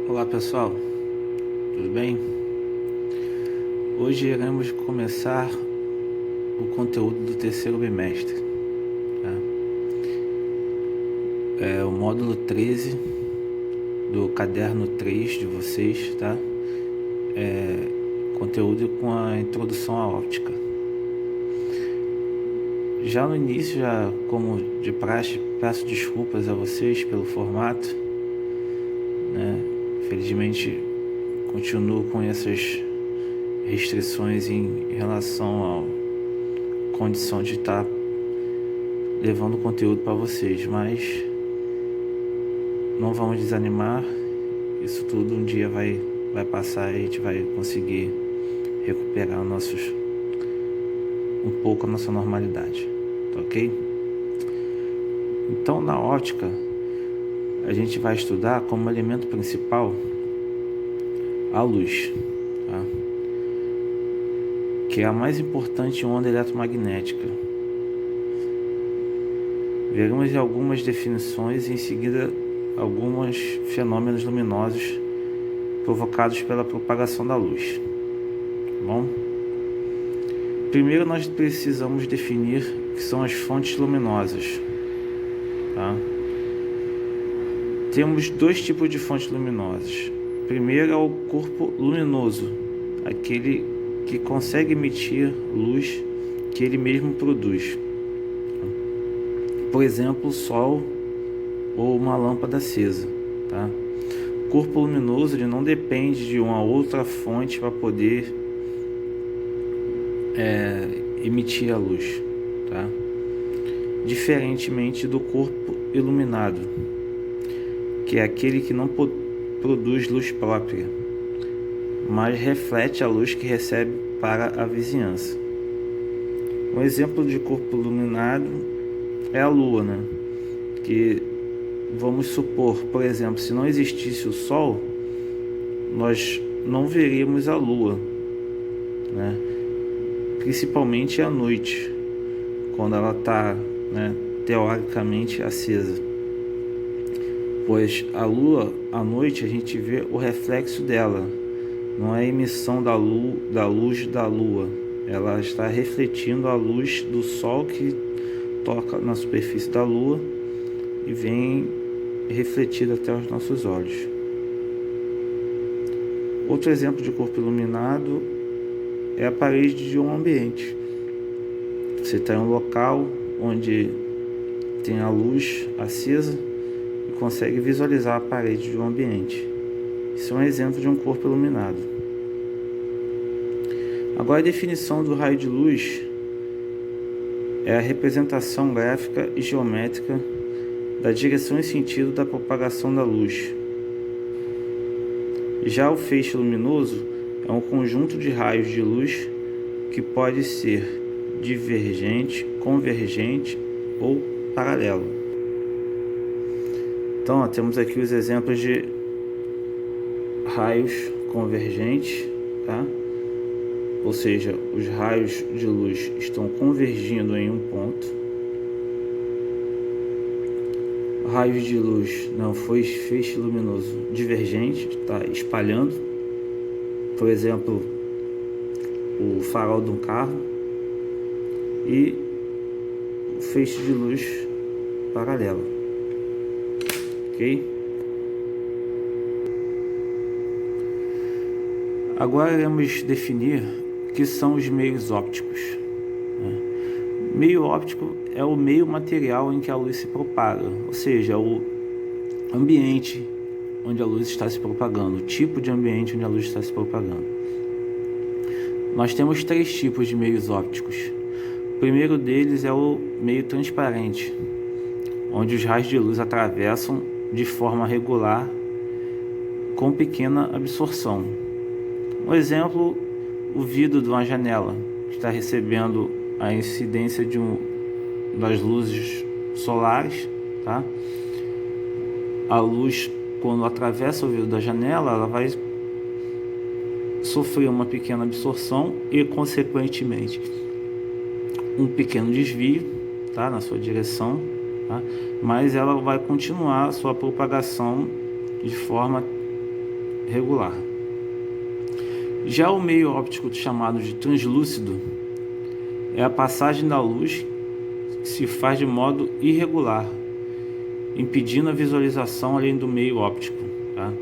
Olá pessoal, tudo bem? Hoje iremos começar o conteúdo do terceiro bimestre, tá? É o módulo 13 do caderno 3 de vocês, tá? Conteúdo com a introdução à óptica. Já no início, como de praxe, peço desculpas a vocês pelo formato, né? Felizmente continuo com essas restrições em relação à condição de estar levando conteúdo para vocês, mas não vamos desanimar. Isso tudo um dia vai passar e a gente vai conseguir recuperar um pouco a nossa normalidade, tá ok? Então, na óptica, a gente vai estudar como elemento principal a luz, tá? Que é a mais importante onda eletromagnética. Veremos algumas definições e em seguida alguns fenômenos luminosos provocados pela propagação da luz. Bom, primeiro nós precisamos definir o que são as fontes luminosas, tá? Temos dois tipos de fontes luminosas. Primeiro é o corpo luminoso, aquele que consegue emitir luz que ele mesmo produz. Por exemplo, o sol ou uma lâmpada acesa, tá? O corpo luminoso ele não depende de uma outra fonte para poder emitir a luz, tá? Diferentemente do corpo iluminado, que é aquele que não produz luz própria, mas reflete a luz que recebe para a vizinhança. Um exemplo de corpo iluminado é a lua, né? Que vamos supor, por exemplo, se não existisse o sol, nós não veríamos a lua, né? Principalmente à noite, quando ela está, né, teoricamente acesa, pois a lua à noite a gente vê o reflexo dela, não é a emissão da luz da lua, ela está refletindo a luz do sol que toca na superfície da lua e vem refletida até os nossos olhos. Outro exemplo de corpo iluminado é a parede de um ambiente. Você está em um local onde tem a luz acesa e consegue visualizar a parede de um ambiente. Isso é um exemplo de um corpo iluminado. Agora, a definição do raio de luz é a representação gráfica e geométrica da direção e sentido da propagação da luz. Já o feixe luminoso é um conjunto de raios de luz que pode ser divergente, convergente ou paralelo. Então, temos aqui os exemplos de raios convergentes, tá? Ou seja, os raios de luz estão convergindo em um ponto. Raios de luz não foi feixe luminoso divergente, está espalhando. Por exemplo, o farol de um carro. E o feixe de luz paralelo. Ok? Agora iremos definir o que são os meios ópticos, né? Meio óptico é o meio material em que a luz se propaga, ou seja, o ambiente onde a luz está se propagando, o tipo de ambiente onde a luz está se propagando. Nós temos três tipos de meios ópticos. O primeiro deles é o meio transparente, onde os raios de luz atravessam de forma regular com pequena absorção. Um exemplo, o vidro de uma janela que está recebendo a incidência das luzes solares, tá? A luz, quando atravessa o vidro da janela, ela vai sofrer uma pequena absorção e, consequentemente, um pequeno desvio, tá, na sua direção, tá? Mas ela vai continuar a sua propagação de forma regular. Já o meio óptico chamado de translúcido é a passagem da luz que se faz de modo irregular, impedindo a visualização além do meio óptico. Tá?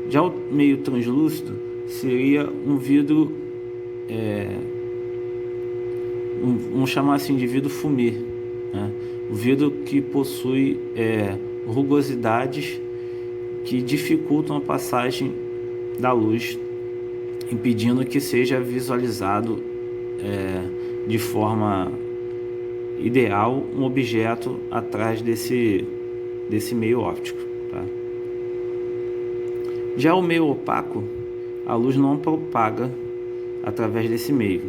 Já o meio translúcido seria um vidro, vamos chamar assim de vidro fumê, né? O vidro que possui rugosidades que dificultam a passagem da luz, impedindo que seja visualizado de forma ideal um objeto atrás desse meio óptico. Tá? Já o meio opaco, a luz não propaga através desse meio,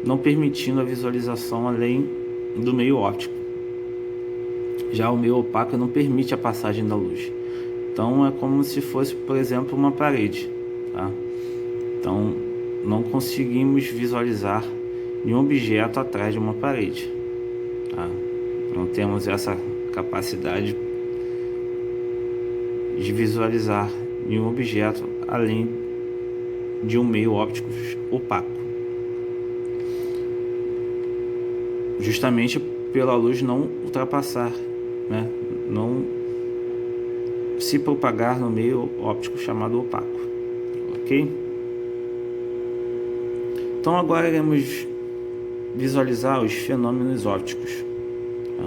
não permitindo a visualização além do meio óptico. Já o meio opaco não permite a passagem da luz. Então é como se fosse, por exemplo, uma parede. Tá? Então não conseguimos visualizar nenhum objeto atrás de uma parede. Tá? Não temos essa capacidade de visualizar nenhum objeto além de um meio óptico opaco, justamente pela luz não ultrapassar, né? Não se propagar no meio óptico chamado opaco, ok? Então agora iremos visualizar os fenômenos ópticos. Tá?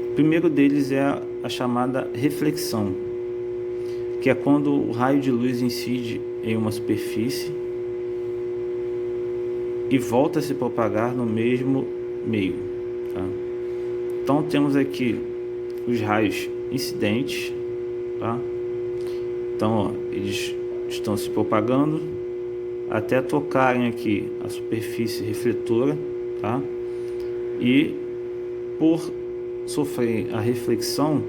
O primeiro deles é a chamada reflexão, que é quando o raio de luz incide em uma superfície e volta a se propagar no mesmo meio. Tá? Então temos aqui os raios incidentes. Tá? Então eles estão se propagando até tocarem aqui a superfície refletora, tá? E por sofrer a reflexão,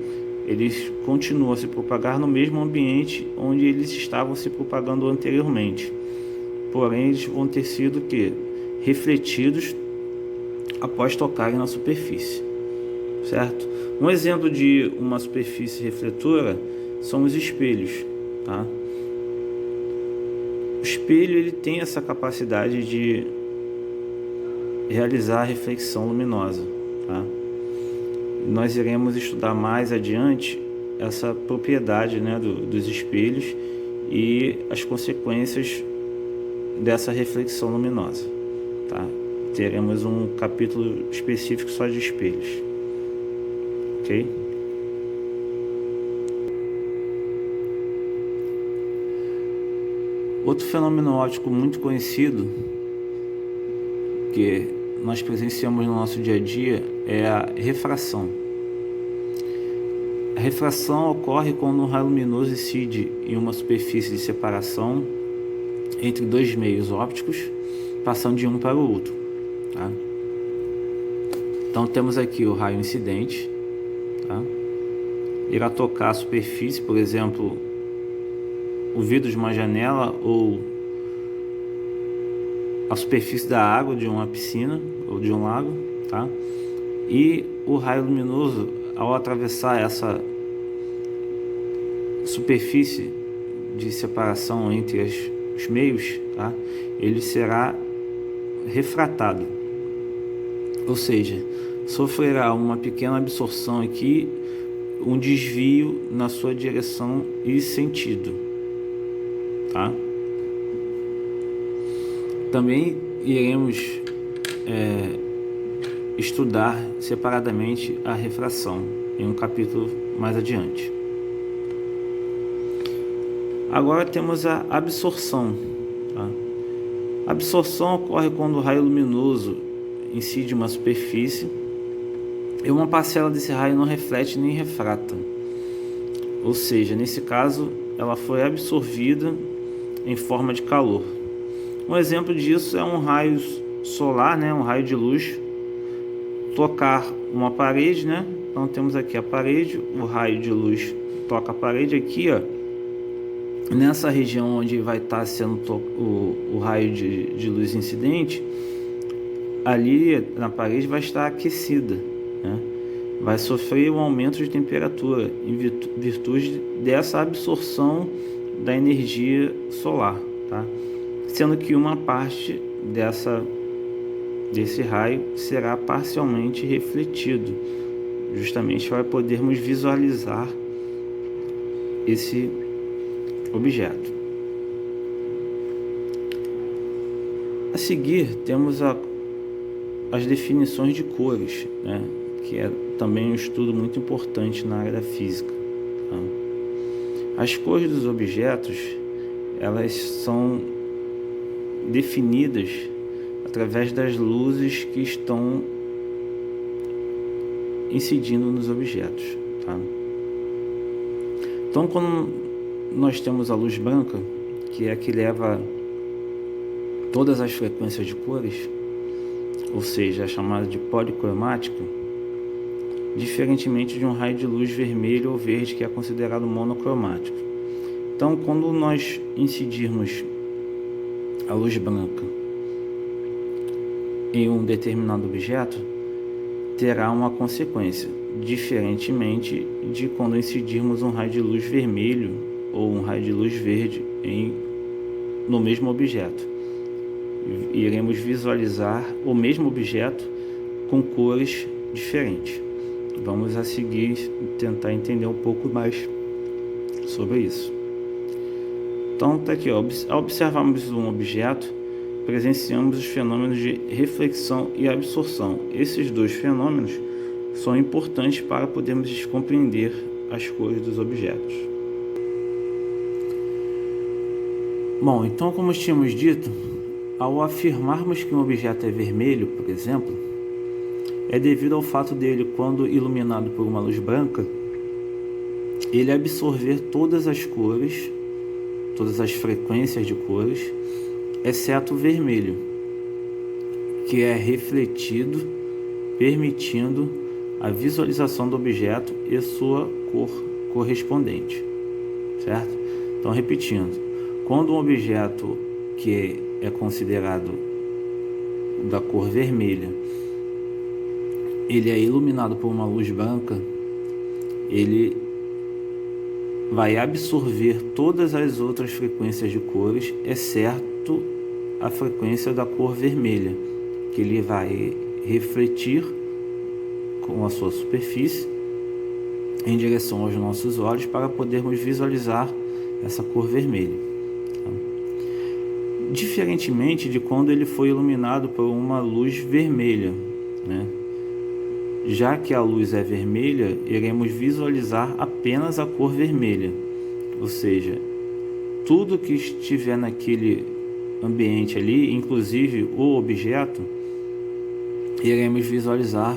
eles continuam a se propagar no mesmo ambiente onde eles estavam se propagando anteriormente. Porém, eles vão ter sido refletidos após tocarem na superfície, certo? Um exemplo de uma superfície refletora são os espelhos, tá? O espelho ele tem essa capacidade de realizar a reflexão luminosa, tá? Nós iremos estudar mais adiante essa propriedade, né, dos espelhos e as consequências dessa reflexão luminosa, tá? Teremos um capítulo específico só de espelhos, ok? Outro fenômeno óptico muito conhecido que nós presenciamos no nosso dia a dia é a refração. A refração ocorre quando um raio luminoso incide em uma superfície de separação entre dois meios ópticos, passando de um para o outro. Tá? Então temos aqui o raio incidente, tá? Irá tocar a superfície, por exemplo, o vidro de uma janela ou a superfície da água de uma piscina ou de um lago, tá? E o raio luminoso, ao atravessar essa superfície de separação entre os meios, tá? Ele será refratado, ou seja, sofrerá uma pequena absorção aqui, um desvio na sua direção e sentido, tá? Também iremos estudar separadamente a refração em um capítulo mais adiante. Agora temos a absorção. Tá? A absorção ocorre quando o raio luminoso incide em uma superfície e uma parcela desse raio não reflete nem refrata. Ou seja, nesse caso, ela foi absorvida em forma de calor. Um exemplo disso é um raio solar, né, um raio de luz, tocar uma parede, né? Então temos aqui a parede, o raio de luz toca a parede aqui, ó, nessa região onde vai estar sendo o raio de luz incidente, ali na parede vai estar aquecida, né? Vai sofrer um aumento de temperatura em virtude dessa absorção da energia solar, tá? Sendo que uma parte desse raio será parcialmente refletido, justamente para podermos visualizar esse objeto. A seguir, temos as definições de cores, né? Que é também um estudo muito importante na área da física, tá? As cores dos objetos, elas são definidas através das luzes que estão incidindo nos objetos, tá? Então, quando nós temos a luz branca, que é a que leva todas as frequências de cores, ou seja, a chamada de policromática, diferentemente de um raio de luz vermelho ou verde, que é considerado monocromático. Então, quando nós incidirmos a luz branca em um determinado objeto, terá uma consequência, diferentemente de quando incidirmos um raio de luz vermelho ou um raio de luz verde no mesmo objeto. Iremos visualizar o mesmo objeto com cores diferentes. Vamos a seguir tentar entender um pouco mais sobre isso. Então tá aqui, ó. Ao observarmos um objeto, presenciamos os fenômenos de reflexão e absorção. Esses dois fenômenos são importantes para podermos compreender as cores dos objetos. Bom, então, como tínhamos dito, ao afirmarmos que um objeto é vermelho, por exemplo, é devido ao fato dele, quando iluminado por uma luz branca, ele absorver todas as cores, todas as frequências de cores, exceto o vermelho, que é refletido, permitindo a visualização do objeto e sua cor correspondente, certo? Então, repetindo, quando um objeto que é considerado da cor vermelha, ele é iluminado por uma luz branca, ele vai absorver todas as outras frequências de cores, exceto a frequência da cor vermelha, que ele vai refletir com a sua superfície em direção aos nossos olhos para podermos visualizar essa cor vermelha. Diferentemente de quando ele foi iluminado por uma luz vermelha, né? Já que a luz é vermelha, iremos visualizar apenas a cor vermelha, ou seja, tudo que estiver naquele ambiente ali, inclusive o objeto, iremos visualizar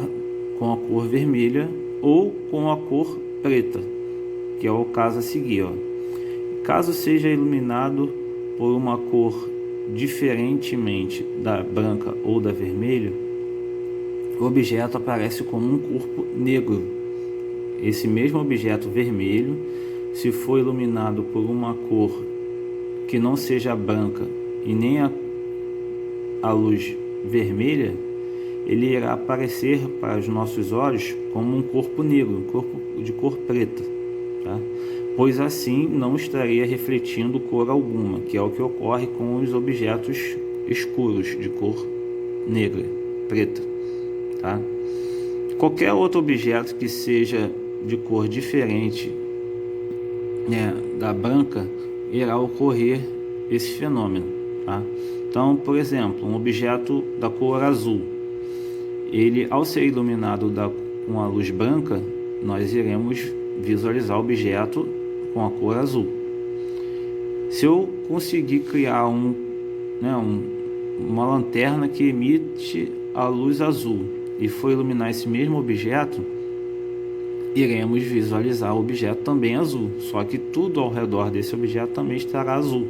com a cor vermelha ou com a cor preta, que é o caso a seguir, ó. Caso seja iluminado por uma cor diferentemente da branca ou da vermelha, o objeto aparece como um corpo negro. Esse mesmo objeto vermelho, se for iluminado por uma cor que não seja branca e nem a luz vermelha, ele irá aparecer para os nossos olhos como um corpo negro, um corpo de cor preta, tá? Pois assim não estaria refletindo cor alguma, que é o que ocorre com os objetos escuros de cor negra, preta, tá? Qualquer outro objeto que seja de cor diferente, né, da branca, irá ocorrer esse fenômeno, tá? Então, por exemplo, um objeto da cor azul, ele, ao ser iluminado com a luz branca, nós iremos visualizar o objeto com a cor azul. Se eu conseguir criar uma lanterna que emite a luz azul e for iluminar esse mesmo objeto, iremos visualizar o objeto também azul, só que tudo ao redor desse objeto também estará azul.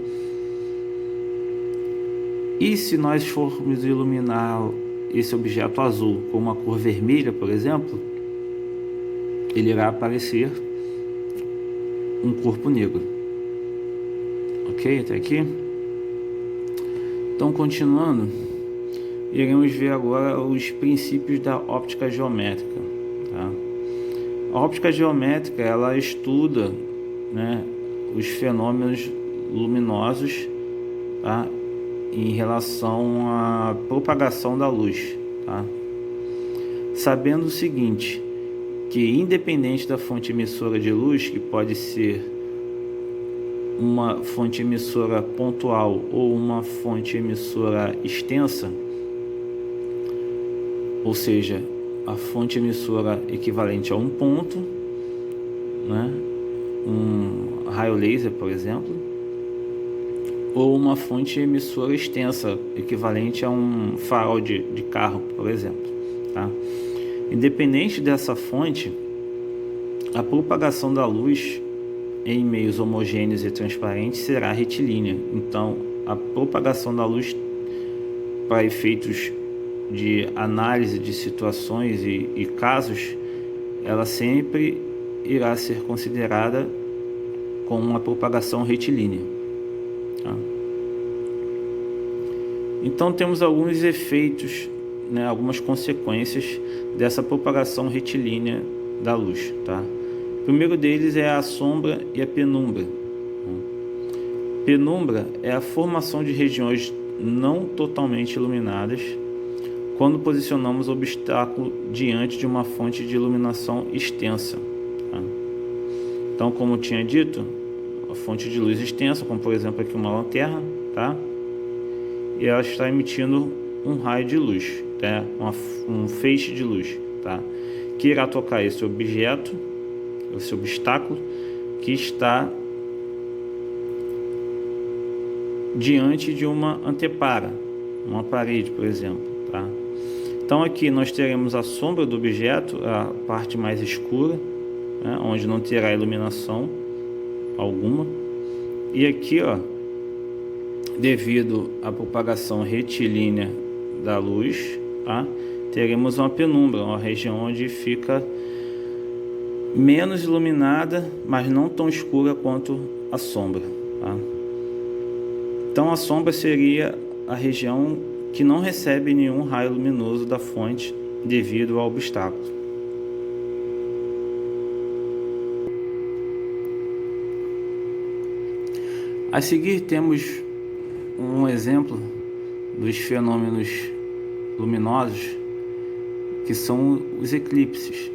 E se nós formos iluminar esse objeto azul com uma cor vermelha, por exemplo, ele irá aparecer um corpo negro. Ok? Até aqui? Então, continuando, iremos ver agora os princípios da óptica geométrica, tá? A óptica geométrica, ela estuda, né, os fenômenos luminosos, tá? Em relação à propagação da luz, tá? Sabendo o seguinte, que independente da fonte emissora de luz, que pode ser uma fonte emissora pontual ou uma fonte emissora extensa, ou seja, a fonte emissora equivalente a um ponto, né? Um raio laser, por exemplo, ou uma fonte emissora extensa equivalente a um farol de carro, por exemplo, tá? Independente dessa fonte, a propagação da luz em meios homogêneos e transparentes será retilínea. Então, a propagação da luz para efeitos de análise de situações e casos, ela sempre irá ser considerada como uma propagação retilínea, tá? Então, temos alguns efeitos, né, algumas consequências dessa propagação retilínea da luz, tá? O primeiro deles é a sombra e a penumbra. Penumbra é a formação de regiões não totalmente iluminadas quando posicionamos o obstáculo diante de uma fonte de iluminação extensa, tá? Então, como eu tinha dito, a fonte de luz extensa, como por exemplo aqui uma lanterna, tá? E ela está emitindo um raio de luz, tá? Um feixe de luz, tá? Que irá tocar esse objeto, esse obstáculo que está diante de uma antepara, uma parede, por exemplo, tá? Então aqui nós teremos a sombra do objeto, a parte mais escura, né, onde não terá iluminação alguma. E aqui, ó, devido à propagação retilínea da luz, tá, teremos uma penumbra, uma região onde fica menos iluminada, mas não tão escura quanto a sombra, tá? Então a sombra seria a região que não recebe nenhum raio luminoso da fonte devido ao obstáculo. A seguir temos um exemplo dos fenômenos luminosos, que são os eclipses.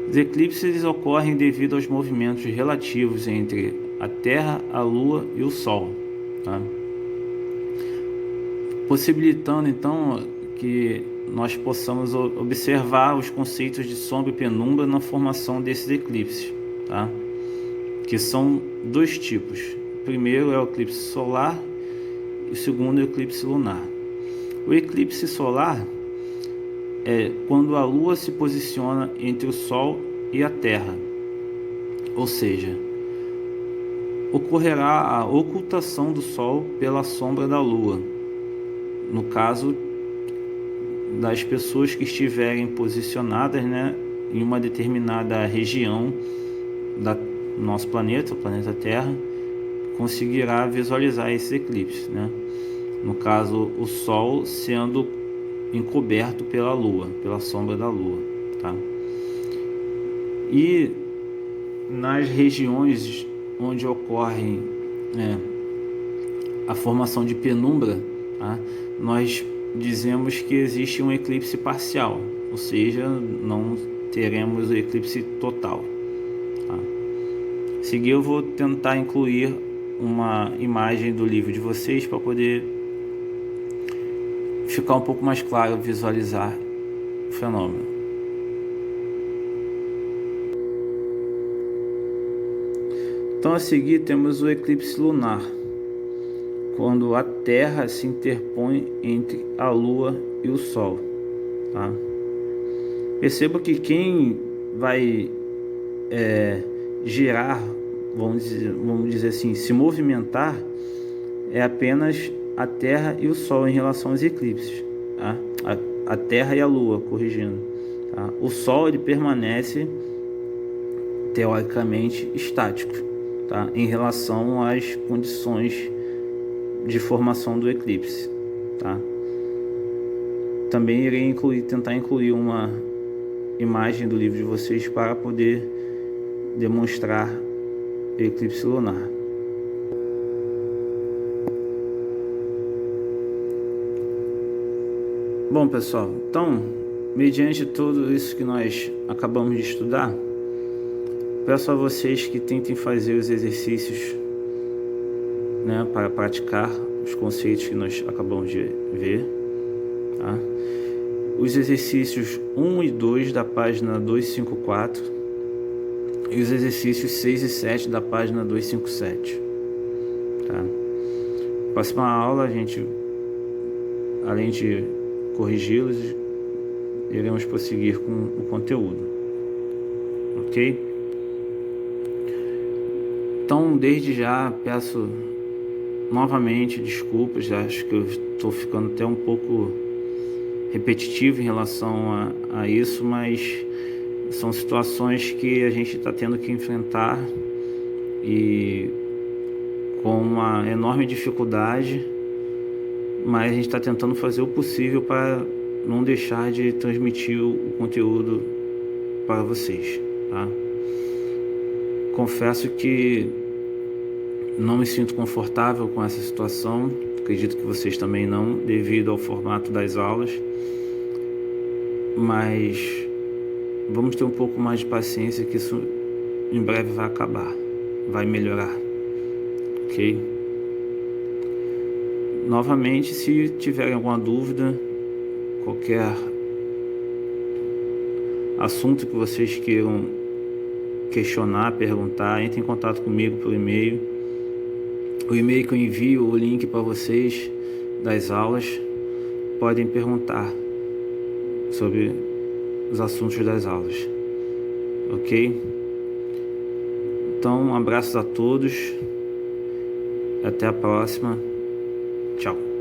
Os eclipses ocorrem devido aos movimentos relativos entre a Terra, a Lua e o Sol, tá? Possibilitando então que nós possamos observar os conceitos de sombra e penumbra na formação desses eclipses, tá? Que são dois tipos. O primeiro é o eclipse solar e o segundo é o eclipse lunar. O eclipse solar é quando a Lua se posiciona entre o Sol e a Terra, ou seja, ocorrerá a ocultação do Sol pela sombra da Lua, no caso das pessoas que estiverem posicionadas, né, em uma determinada região do nosso planeta, o planeta Terra, conseguirá visualizar esse eclipse, né? No caso, o Sol sendo encoberto pela Lua, pela sombra da Lua, tá? E nas regiões onde ocorre a formação de penumbra, tá, nós dizemos que existe um eclipse parcial, ou seja, não teremos o eclipse total, tá? A seguir eu vou tentar incluir uma imagem do livro de vocês para poder ficar um pouco mais claro visualizar o fenômeno. Então a seguir temos o eclipse lunar, quando a Terra se interpõe entre a Lua e o Sol, tá? Perceba que quem vai girar, vamos dizer assim, se movimentar, é apenas a Terra e o Sol em relação aos eclipses, tá? A Terra e a Lua, corrigindo, tá? O Sol ele permanece teoricamente estático, tá, em relação às condições de formação do eclipse, tá? Também irei tentar incluir uma imagem do livro de vocês para poder demonstrar eclipse lunar. Bom, pessoal, então, mediante tudo isso que nós acabamos de estudar, peço a vocês que tentem fazer os exercícios, né, para praticar os conceitos que nós acabamos de ver, tá? Os exercícios 1 e 2 da página 254 e os exercícios 6 e 7 da página 257, tá? Próxima aula, a gente, além de corrigi-los, iremos prosseguir com o conteúdo, ok? Então, desde já, peço novamente desculpas, acho que eu estou ficando até um pouco repetitivo em relação a isso, mas são situações que a gente está tendo que enfrentar e com uma enorme dificuldade, mas a gente está tentando fazer o possível para não deixar de transmitir o conteúdo para vocês, tá? Confesso que não me sinto confortável com essa situação, acredito que vocês também não, devido ao formato das aulas, mas vamos ter um pouco mais de paciência que isso em breve vai acabar, vai melhorar, ok? Novamente, se tiverem alguma dúvida, qualquer assunto que vocês queiram questionar, perguntar, entre em contato comigo por e-mail. O e-mail que eu envio o link para vocês das aulas, podem perguntar sobre os assuntos das aulas, ok? Então, um abraço a todos, até a próxima, tchau.